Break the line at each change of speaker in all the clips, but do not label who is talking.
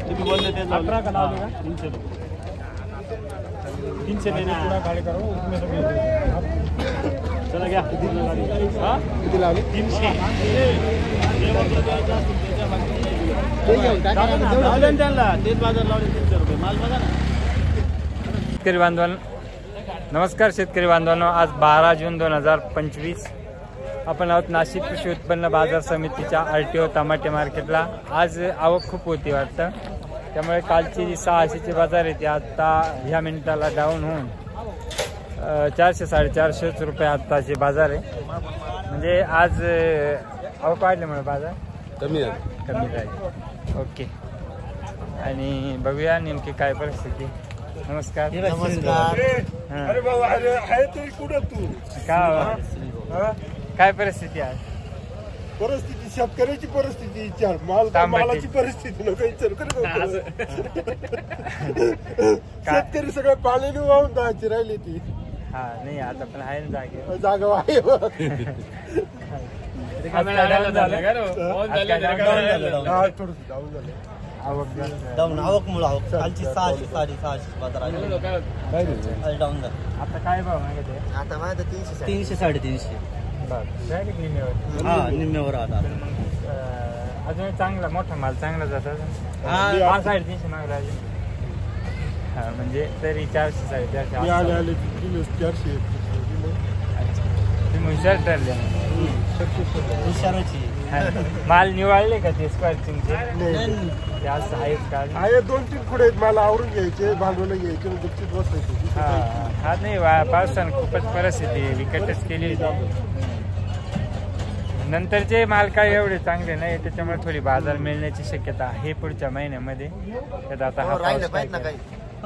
तुम्ही बोलले ते
18 का लावले का
300 रुपये
300 लेना पूरा गाड़ी करो उसमें से भेज दो
चला गया किती
लावली
300 तेच बाजार लावले 300 रुपये माल बघा ना.
शेतकरी बांधवांनो नमस्कार. शेतकरी बांधवांनो आज 12 जून 2025 आपण आहोत नाशिक कृषी उत्पन्न बाजार समितीच्या RTO टमाटे मार्केटला. आज आवक खूप होती वाटतं, त्यामुळे कालची जी 600चे बाजार आहे ती आता ह्या मिनिटाला डाऊन होऊन 400-450 रुपये आत्ताचे बाजार आहे. म्हणजे आज आवक वाढल्यामुळे बाजार कमी राहील. ओके, आणि बघूया नेमकी काय परिस्थिती. नमस्कार.
अरे बाबा आहे तरी कुठं तू
काय परिस्थिती आहे?
परिस्थिती शेतकऱ्याची परिस्थिती विचार मालाची परिस्थिती नको विचार शेतकरी सगळं पाण्याने वाहून जायची राहिली ती.
हा नाही आता पण आहे ना
जागा आहे.
आवक मुळे कालची 600-650 बाजार आले डाऊन झालं.
आता काय भाव मागितले?
आता माझं 300-350 निम्म्यावर आता.
अजून चांगला मोठा माल चांगला जातात. 350 मागला अजून. हा म्हणजे तरी 400-450 तुम्ही हुशार ठरले.
हुशाराची
माल निवडले का ते स्क्वॅचिंगचे? असं आहेत का?
आहे 2-3 पुढे मला आवरून घ्यायचे भांडवलं घ्यायचे गुपचूप बसायचे.
हा नाही पावसानं खूपच परिस्थिती विकटच केली होती. नंतरचे माल काय एवढे चांगले नाही, त्याच्यामुळे थोडी बाजार मिळण्याची शक्यता आहे पुढच्या महिन्यामध्ये. त्यात आता हा पाऊस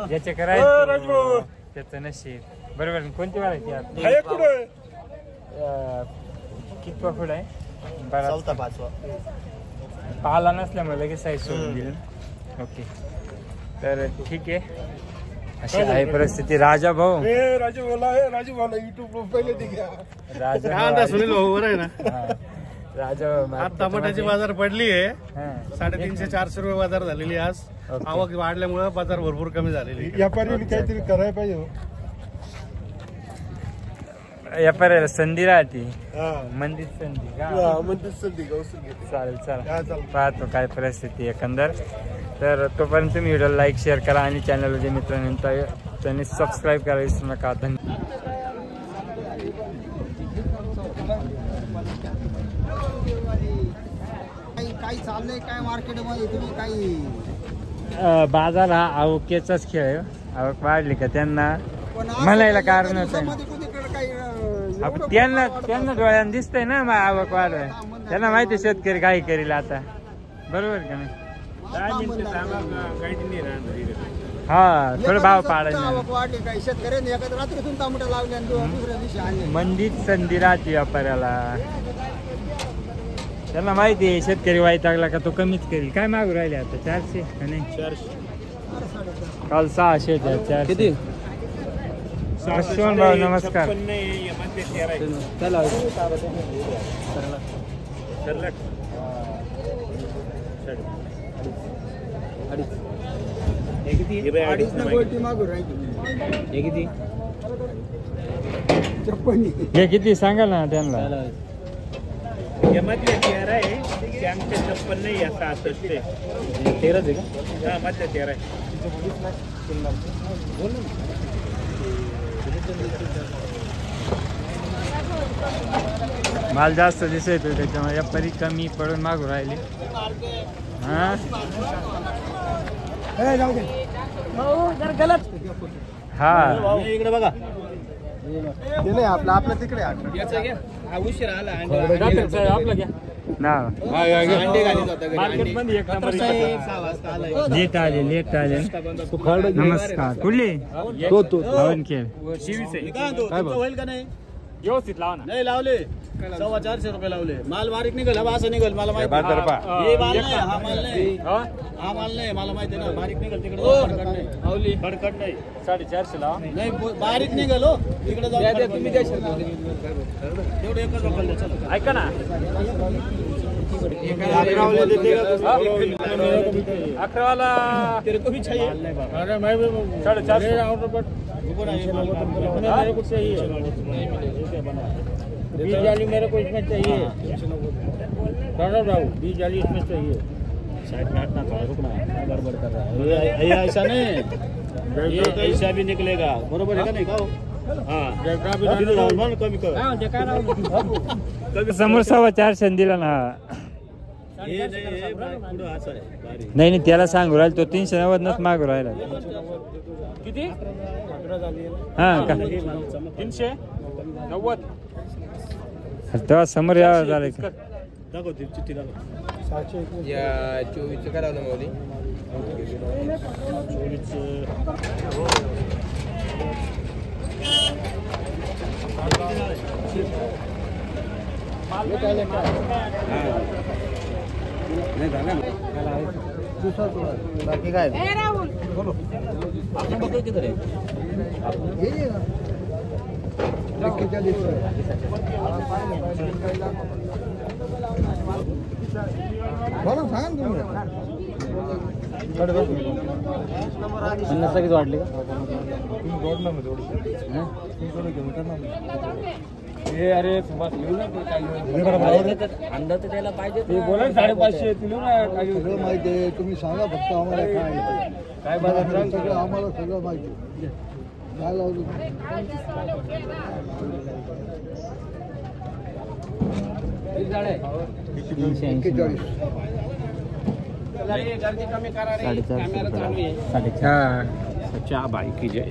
ज्याचे करायचं त्याचं नशीब. बरोबर. कोणती व्हरायटी कितवा फूड आहे?
चौथा 5वा
पाला नसल्यामुळे लगेच साईज सोडून दिली. ओके, तर ठीक आहे. अशी आहे परिस्थिती. राजा भाऊ
युट्यूब पहिले
सुनील भाऊ आहे ना.
राजा
टमाट्याची बाजार पडली आहे 350-400 रुपये बाजार झालेली. आज आवक वाढल्यामुळे बाजार भरपूर कमी झालेली.
व्यापाऱ्यांनी काहीतरी करायला पाहिजे.
व्यापाऱ्याला संधी राहते. मंदिर संधी का? चालेल चालेल, पाहतो काय परिस्थिती एकंदर. तर तोपर्यंत तुम्ही व्हिडिओ लाईक शेअर करा आणि चॅनलला जे मित्रांनी त्यांनी सबस्क्राईब करायला विसरू नका.
काही चाललंय काय मार्केटमध्ये तुम्ही काही?
बाजार हा आवकेचाच खेळ आहे. आवक वाढली का त्यांना म्हणायला कारण होतं. त्यांना डोळ्यानं दिसतंय ना आवक वाढवाय. त्यांना माहिती शेतकरी काही करील आता. बरोबर का नाही? हा थोडं भाव पाडायचं. मंदीत संधी राहते व्यापाऱ्याला. त्यांना माहिती आहे शेतकरी वैतागला का तो कमीच करेल. काय मागू राहिले आता? 400 नाही 400. काल 600 400. भाऊ नमस्कार. हे किती सांगा ना त्यांना.
मधल्या 13 आहे, 56 नाही. आता 13 आहे का? हा मधल्या 13 आहे.
माल जास्त दिसतो त्याच्यामुळे व्यापारी कमी पडून मागू राहिले. हा
इकडे बघा.
आपला तिकडे
उशीर आला
लेट आले. नमस्कार. कुठले?
होईल का नाही? व्यवस्थित लावा ना. नाही लावले 450 रुपये लावले. माल बारीक निघल. हवा असं निघल मला माहिती. हा माल नाही मला माहिती ना. बारीक निघल तिकडे कडकड नाही. 450 लावा. नाही बारीक निघल. हो तिकडे जाऊ तुम्ही द्या. एवढं एकच ऐका ना.
11 देते का?
11 वाला
तेरे को भी चाहिए?
अरे मैं भी
450
ले रहा हूँ तो बट मेरे को चाहिए 20 जाली मेरे को इसमें चाहिए। राव 20 जाली इसमें चाहिए।
साइड में हटना थोड़ा, रुकना, गड़बड़ कर रहा है ये ऐसा नहीं, ये ऐसा भी निकलेगा बरोबर है का नाही का हो? हाँ दिलं जाऊन म्हण कमी कर.
समोर 450 दिला ना.
हे नाही, हे पुढं असं आहे बारीक.
नाही नाही त्याला सांगू राहिला तो 390 नच मागू राहिला.
किती?
हा का
390.
तेव्हा समोर यावं झालं का?
दाखव ती चिठ्ठी दाखव.
या 24 करावं माऊली.
24 बाकी काय बोलो आपण बघ किती रे बोला सांग तुम्ही 50 किती वाटले
हे अरे बस लिहू ना
अंदाज त्याला पाहिजे
ते बोला 550 लिहू ना
सगळं माहिती आहे तुम्ही सांगा फक्त आम्हाला काय बाजार सगळं आम्हाला सगळं माहिती काय लावलं
कमी करा रे कॅमेरा चालू आहे.
सच्चा बाईकी जय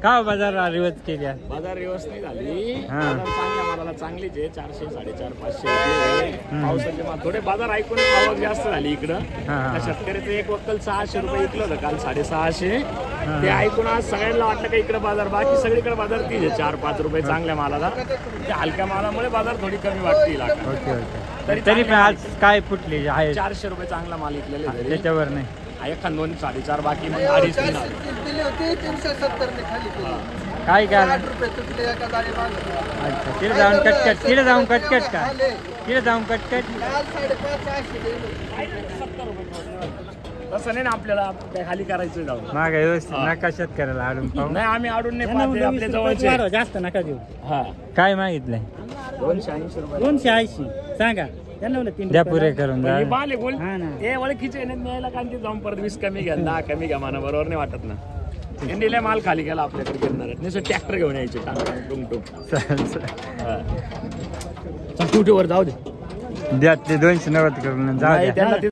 का बाजार रिवर्स केल्या
बाजार व्यवस्थित झाली.
हा.
बाजार चांगल्या मालाला चांगलीच आहे 400 450 500 पावसाचे माल थोडे बाजार ऐकून आवक जास्त झाली इकडं.
हा.
शेतकऱ्याचं एक वक्कल 600 रुपये विकलं होतं काल 650. ते ऐकून आज सगळ्यांना वाटलं का इकडे बाजार बाकी सगळीकडे बाजार तीच आहे 4-5 रुपये चांगल्या मालाला. त्या हलक्या मालामुळे बाजार थोडी कमी वाटतील.
ओके ओके तरी पण आज काय फुटली आहे
400 रुपये चांगला माल विकलेले आहे.
त्याच्यावर नाही
एखाद 2 4.5 बाकी मग 2.5
दिली होती 370 ने खाली केली.
काय काय
8 रुपये तुटले एका गाडी मागे.
अच्छा तिथे जाऊन कटकट तिथे जाऊन कटकट का तिथे जाऊन कटकट
काल 5.5 दिले.
तसं नाही ना आपल्याला त्या खाली करायचं जाऊन.
माग व्यवस्थित नकाशात करायला आडून पाहू
नाही आम्ही आडून नाही पाहते आपल्या जवळचे
जास्त नका देऊ.
हा
काय मागितलंय
280 रुपये
280 सांगा त्यांना म्हणलं 3
द्या पुरे करून जा.
हे बाले बोल
हा ना.
हे ओळखीचे नाही न्यायला कांती जाऊन परत 20 कमी घ्या 10 कमी घ्या माना बरोबर नाही वाटत ना. यांनी लय माल खाली गेला आपल्याकडे गिरणार नाही ट्रॅक्टर घेऊन यायचे टुंग टुंग वर जाऊ दे
द्या ते 290 करून जा
नाही,
द्या.
त्यांना